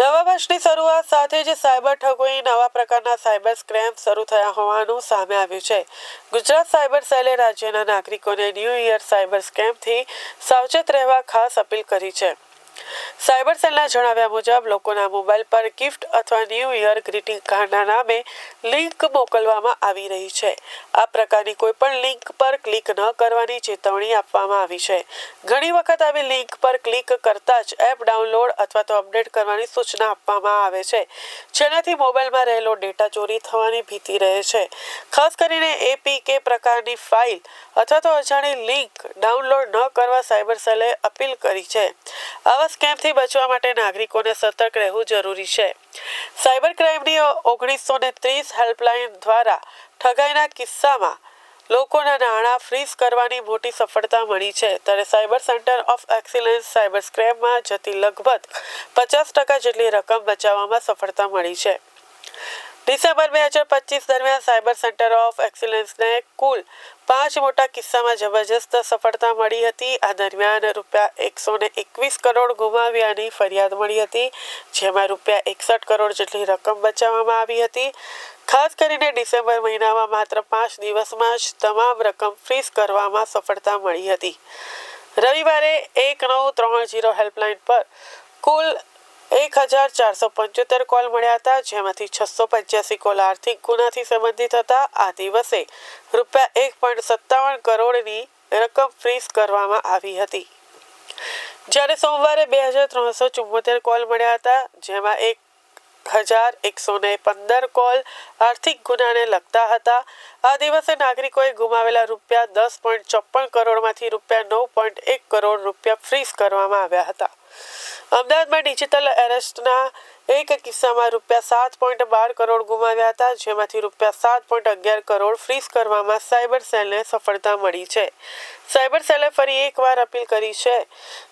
નવા વર્ષની શરૂઆત સાથે જ સાયબર ઠગોઈ નવા પ્રકારના સાયબર સ્કેમ શરૂ થયા હોવાનું સામે આવ્યું છે. ગુજરાત સાયબર સેલે રાજ્યના નાગરિકોને ન્યૂ યર સાયબર સ્કેમથી સાવચેત રહેવા ખાસ અપીલ કરી છે. સાયબર સેલના જણાવ્યા મુજબ લોકોના મોબાઈલ પર ગિફ્ટ અથવા ન્યૂ યર ગ્રીટિંગ કાર્ડના નામે લિંક મોકલવામાં આવી રહી છે. આ પ્રકારની કોઈપણ લિંક પર ક્લિક ન કરવાની ચેતવણી આપવામાં આવી છે. ઘણી વખત આવી લિંક પર ક્લિક કરતા જ એપ ડાઉનલોડ અથવા તો અપડેટ કરવાની સૂચના આપવામાં આવે છે, જેનાથી મોબાઈલમાં રહેલો ડેટા ચોરી થવાની ભીતિ રહે છે. ખાસ કરીને APK પ્રકારની ફાઇલ અથવા તો અજાણી લિંક ડાઉનલોડ ન કરવા સાયબર સેલે અપીલ કરી છે. આવા સ્કેમથી બચવા માટે નાગરિકોને સતર્ક રહેવું જરૂરી છે. સાયબર ક્રાઇમની 1930 હેલ્પલાઇન દ્વારા ઠગાઈના કિસ્સામાં લોકોના નાણાં ફ્રીઝ કરવાની મોટી સફળતા મળી છે. ત્યારે cyber centre of excellence cyber સ્કેમમાં જતી લગભગ 50% જેટલી રકમ બચાવવામાં સફળતા મળી છે. ડિસેમ્બર 2025 દરમિયાન સાયબર સેન્ટર ઓફ એક્સિલન્સને કુલ 5 મોટા કિસ્સામાં જબરજસ્ત સફળતા મળી હતી. આ દરમિયાન ₹121 કરોડ ગુમાવ્યાની ફરિયાદ મળી હતી, જેમાં ₹61 કરોડ જેટલી રકમ બચાવવામાં આવી હતી. ખાસ કરીને ડિસેમ્બર મહિનામાં માત્ર 5 દિવસમાં જ તમામ રકમ ફ્રીઝ કરવામાં સફળતા મળી હતી. રવિવારે 1930 હેલ્પલાઇન પર કુલ 1475 કોલ મળ્યા હતા, જેમાંથી 685 કોલ આર્થિક ગુનાથી સંબંધિત હતા. આ દિવસે ₹1.57 કરોડની રકમ ફ્રીઝ કરવામાં આવી હતી. જ્યારે સોમવારે 2374 કોલ મળ્યા હતા, જેમાં 1115 કોલ આર્થિક ગુનાને લગતા હતા. આ દિવસે નાગરિકોએ ગુમાવેલા ₹10.54 કરોડમાંથી ₹9.1 કરોડ ફ્રીઝ કરવામાં આવ્યા હતા. અમદાવાદમાં ડિજિટલ એરેસ્ટના એક કિસ્સામાં ₹7.12 કરોડ ગુમાવ્યા હતા, જેમાંથી ₹7.11 કરોડ ફ્રીઝ કરવામાં સાયબર સેલને સફળતા મળી છે. સાયબર સેલે ફરી એકવાર અપીલ કરી છે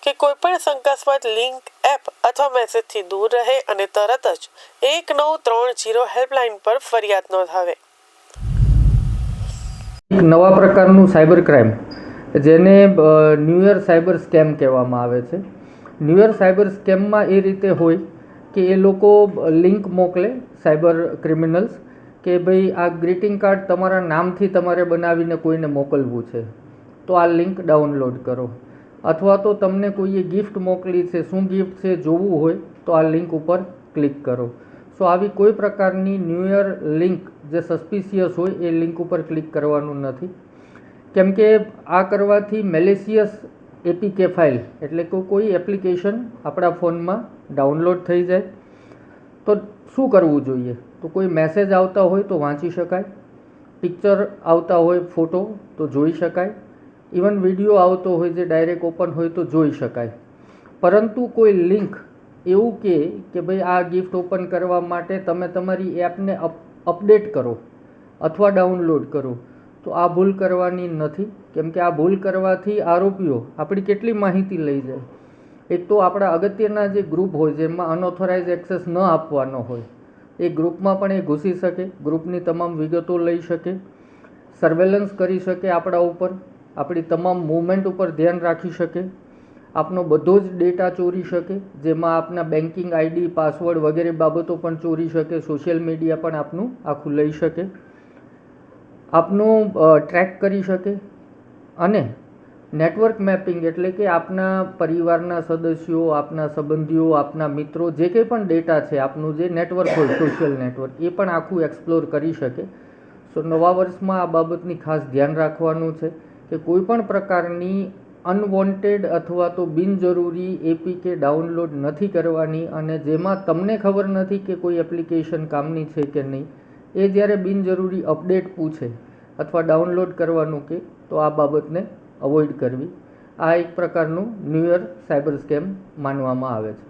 કે કોઈપણ શંકાસ્પદ લિંક, એપ અથવા મેસેજથી દૂર રહે અને તરત જ 1930 હેલ્પલાઇન પર ફરિયાદ નોંધાવે. નવા પ્રકારનું સાયબર ક્રાઇમ જેને ન્યૂ યર સાયબર સ્કેમ કહેવામાં આવે છે. ન્યૂ યર સાયબર સ્કેમમાં એ રીતે હોય કે એ લોકો લિંક મોકલે, સાયબર ક્રિમિનલ્સ, કે ભાઈ આ ગ્રીટિંગ કાર્ડ તમારા નામથી તમારે બનાવીને કોઈને મોકલવું છે, તો આ લિંક ડાઉનલોડ કરો. અથવા તો તમને કોઈએ ગિફ્ટ મોકલી છે, શું ગિફ્ટ છે જોવું હોય તો આ લિંક ઉપર ક્લિક કરો. સો આવી કોઈ પ્રકારની ન્યૂ યર લિંક જે સસ્પિશિયસ હોય એ લિંક ઉપર ક્લિક કરવાનું નથી, કેમ કે આ કરવાથી મેલિશિયસ APK ફાઇલ એટલે કે કોઈ એપ્લિકેશન આપણા ફોનમાં ડાઉનલોડ થઈ જાય. તો શું કરવું જોઈએ? તો કોઈ મેસેજ આવતા હોય તો વાંચી શકાય, પિક્ચર આવતા હોય, ફોટો તો જોઈ શકાય, ઇવન વિડીયો આવતો હોય જે ડાયરેક્ટ ઓપન હોય તો જોઈ શકાય. પરંતુ કોઈ લિંક એવું કે ભાઈ આ ગિફ્ટ ઓપન કરવા માટે તમે તમારી એપને અપડેટ કરો અથવા ડાઉનલોડ કરો, તો આ ભૂલ કરવાની નથી, કેમ કે આ ભૂલ કરવાથી આરોપીઓ આપણી કેટલી માહિતી લઈ જાય. એક તો આપણા અગત્યના જે ગ્રુપ હોય જેમાં અનઓથોરાઇઝ એક્સેસ ન આપવાનો હોય એ ગ્રુપમાં પણ એ ઘૂસી શકે, ગ્રુપની તમામ વિગતો લઈ શકે, સર્વેલન્સ કરી શકે આપણા ઉપર, આપણી તમામ મૂવમેન્ટ ઉપર ધ્યાન રાખી શકે, આપનો બધો જ ડેટા ચોરી શકે, જેમાં આપના બેન્કિંગ ID, પાસવર્ડ વગેરે બાબતો પણ ચોરી શકે, સોશિયલ મીડિયા પણ આપનું આખું લઈ શકે, આપનું ટ્રેક કરી શકે. અને નેટવર્ક મેપિંગ એટલે કે આપના પરિવારના સદસ્યો, આપના સંબંધીઓ, આપના મિત્રો, જે કંઈ પણ ડેટા છે, આપનું જે નેટવર્ક હોય સોશિયલ નેટવર્ક, એ પણ આખું એક્સપ્લોર કરી શકે. સો નવા વર્ષમાં આ બાબતની ખાસ ધ્યાન રાખવાનું છે કે કોઈ પણ પ્રકારની અનવોન્ટેડ અથવા તો બિનજરૂરી APK ડાઉનલોડ નથી કરવાની. અને જેમાં તમને ખબર નથી કે કોઈ એપ્લિકેશન કામની છે કે નહીં, એ જ્યારે બિનજરૂરી અપડેટ પૂછે અથવા ડાઉનલોડ કરવાનું કે, તો આ બાબતને અવોઇડ કરવી. આ એક પ્રકારનું ન્યૂ યર સાયબર સ્કેમ માનવામાં આવે છે.